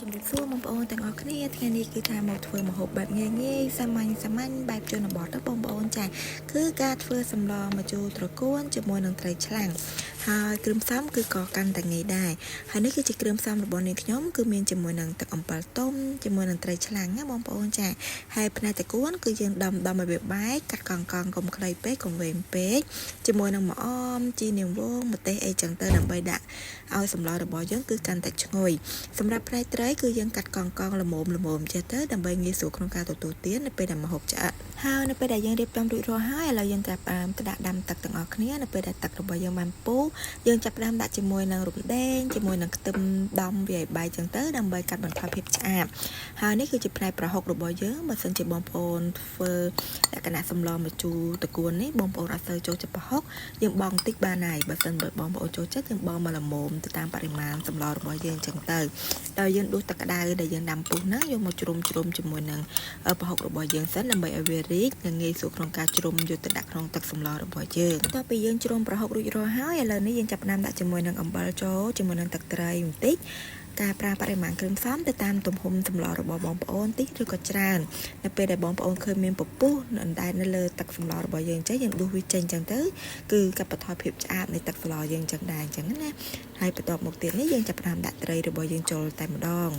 ជំរាបសួរបងប្អូនទាំងអស់គ្នាថ្ងៃនេះគឺថាមកធ្វើម្ហូបបែបងាយៗសាមញ្ញបែបជនបទណាបងប្អូនចាគឺការធ្វើសម្លម្ជូរត្រកួនជាមួយនឹងត្រីឆ្លាំងហើយគ្រឿងផ្សំគឺក៏កាន់តែងាយដែរហើយនេះគឺជាគ្រឿងផ្សំរបស់នាងខ្ញុំគឺមានជាមួយនឹងទឹកអំពិលទុំជាមួយនឹងត្រីឆ្លាំងណាបងប្អូនចាហើយផ្នែកត្រកួនគឺយើងដំឲ្យវាបែកកាត់កង់កុំខ្លីពេកកុំវែងពេកជាមួយនឹងម្អមជីនាងវងម្ទេសអីចឹងទៅដើម្បីដាក់ឲ្យសម្លរបស់យើងគឺកាន់តែឈ្ងុយសម្រាប់ផ្នែកត្រីគឺយើងកាត់កង់ល្មមចេះទៅដើម្បីងាយស្រួលក្នុងការទទួលទាននៅពេលដែលម្ហូបឆ្អិនហើយនៅពេលដែលយើងរៀបចំរួចរាល់ហើយឥឡូវយើងចាប់ផ្ដើមទៅដាក់ដាំទឹកទាំងអស់គ្នានៅពេលដែលទឹករបស់យើងបានពុះយើងចាប់ផ្ដើមដាក់ជាមួយនឹងរំដេងជាមួយនឹងខ្ទឹមដំវាឲ្យបែកចឹងទៅដើម្បីកាត់បន្ថយភាពឆ្អាបហើយនេះគឺជាផ្នែកប្រហុករបស់យើងបើសិនជាបងប្អូនធ្វើលក្ខណៈសម្លម្ជូរត្រកួននេះបងប្អូនអត់សូវចូលចិត្តប្រហុកយើងបង់តិចបានហើយបើសិនបើបងប្អូនចូលចិត្តយើងបង់មកល្មមទៅតាមបរិមាណសម្លរបស់យើងចឹងទៅដល់យើងដួសទឹកក្តៅដែលយើងដាំពុះហ្នឹងយកមកជ្រុំជាមួយនឹងប្រហុករបស់យើងសិនដើម្បីឲ្យវារីកនិងងាយស្រួលក្នុងការជ្រុំយកទៅដាក់ក្នុងទឹកសម្លរបស់យើងបន្ទាប់ពីយើងជ្រុំប្រហុករួចរាល់ហើយឥឡូវនេះយើងចាប់ផ្ដើមដាក់ជាមួយនឹងអំបិលចូលជាមួយនឹងទឹកត្រីបន្តិចការប្រើបរិមាណគ្រឿងផ្សំទៅតាមទំហំសម្លរបស់បងប្អូនតិចឬក៏ច្រើននៅពេលដែលបងប្អូនឃើញមានពពុះនៅលើទឹកសម្លរបស់យើងចឹងយើងដួសវាចេញចឹងទៅគឺកាត់បន្ថយភាពឆ្អាបនៃទឹកសម្លយើងចឹងដែរចឹងណាហើយបន្ទាប់មកទៀតនេះយើងចាប់ផ្ដើមដាក់ត្រីរបស់យើងចូលតែម្ដង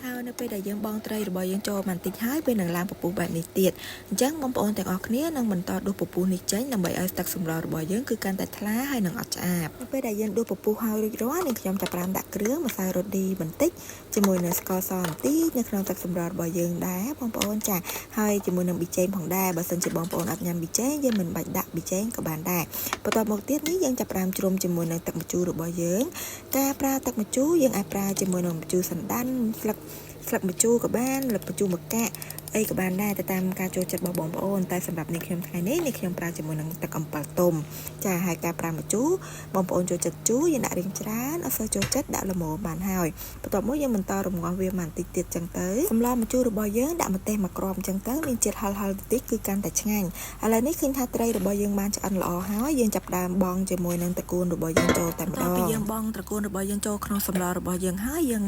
ហើយនៅពេលដែលយើងបងត្រីរបស់យើងចូលបន្តិចហើយវានឹងឡើងពពុះបែបនេះទៀតអញ្ចឹងបងប្អូនទាំងអស់គ្នានឹងបន្តដួសពពុះនេះចេញដើម្បីឲ្យទឹកសម្លរបស់យើងគឺកាន់តែថ្លាហើយនឹងអត់ឆ្អាបនៅពេលដែលយើងដួសពពុះហើយរួចរាល់នេះខ្ញុំចាប់ផ្ដើមដាក់គ្រឿងម្សៅរ៉ូឌីបន្តិចជាមួយនឹងស្ករសបន្តិចនៅក្នុងទឹកសម្លរបស់យើងដែរបងប្អូនចាហើយជាមួយនឹងប៊ីចេងផងដែរបើសិនជាបងប្អូនអត់ញ៉ាំប៊ីចេងយើងមិនបាច់ដាក់ប៊ីចេងក៏បានដែរបន្ទាប់មកទៀតនេះយើងចាប់ផ្ដើមជ្រុំជាមួយនឹងទឹកម្ជូររបស់យើងការប្រើទឹកម្ជូរយើងអាចប្រើជាមួយនឹងម្ជូរសណ្ដាន់ស្លឹកម្ជូរក៏បានស្លឹកម្ជូរម្កាក់អីក៏បានដែរទៅតាមការចូលចិត្តរបស់បងប្អូនតែសម្រាប់នេះខ្ញុំថ្ងៃនេះខ្ញុំប្រើជាមួយនឹងទឹកអំពិលទុំចាហើយការប្រើម្ជូរបងប្អូនចូលចិត្តជូរយើងដាក់រៀងច្រើនអត់សូវចូលចិត្តដាក់ល្មមបានហើយបន្ទាប់មកយើងបន្តរំងាស់វាបន្តិចទៀតចឹងទៅសម្លម្ជូររបស់យើងដាក់ម្ទេសមួយគ្រាប់ចឹងទៅមានជាតិហឹរតិចគឺកាន់តែឆ្ងាញ់ឥឡូវនេះឃើញថាត្រីរបស់យើងបានឆ្អិនល្អហើយយើងចាប់ផ្ដើមបង់ជាមួយនឹងត្រកួនរបស់យើងចូលតែម្ដងពីយើងបង់ត្រកួនរបស់យើងចូលក្នុងសម្លរបស់យើងហើយយើង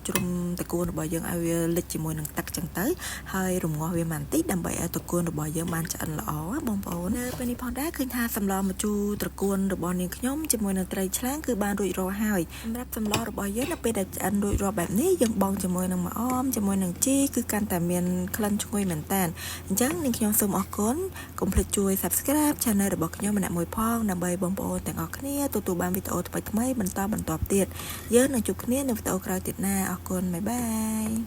ជ្រុំត្រកួនរបស់យើងឲ្យវាលិចជាមួយនឹងទឹកចឹងទៅហើយរំងាស់វាបន្តិចដើម្បីឲ្យត្រកួនរបស់យើងបានឆ្អិនល្អបងប្អូននៅពេលនេះផងដែរឃើញថាសម្លម្ជូរត្រកួនរបស់នាងខ្ញុំជាមួយនឹងត្រីឆ្លាំងគឺបានរួចរាល់ហើយសម្រាប់សម្លរបស់យើងនៅពេលដែលឆ្អិនរួចរាល់បែបនេះយើងបង់ជាមួយនឹងម្អមជាមួយនឹងជីគឺកាន់តែមានក្លិនឈ្ងុយមែនតើអញ្ចឹងនាងខ្ញុំសូមអរគុណកុំភ្លេចជួយ Subscribe Channel របស់ខ្ញុំម្នាក់មួយផងដើម្បីបងប្អូនទាំងអស់គ្នាទទួលបានវីដេអូថ្មីៗបន្តទៀតយើងនឹងជួបគ្នានៅវីដេអូក្រោយទៀតណាអរគុណបាយបាយ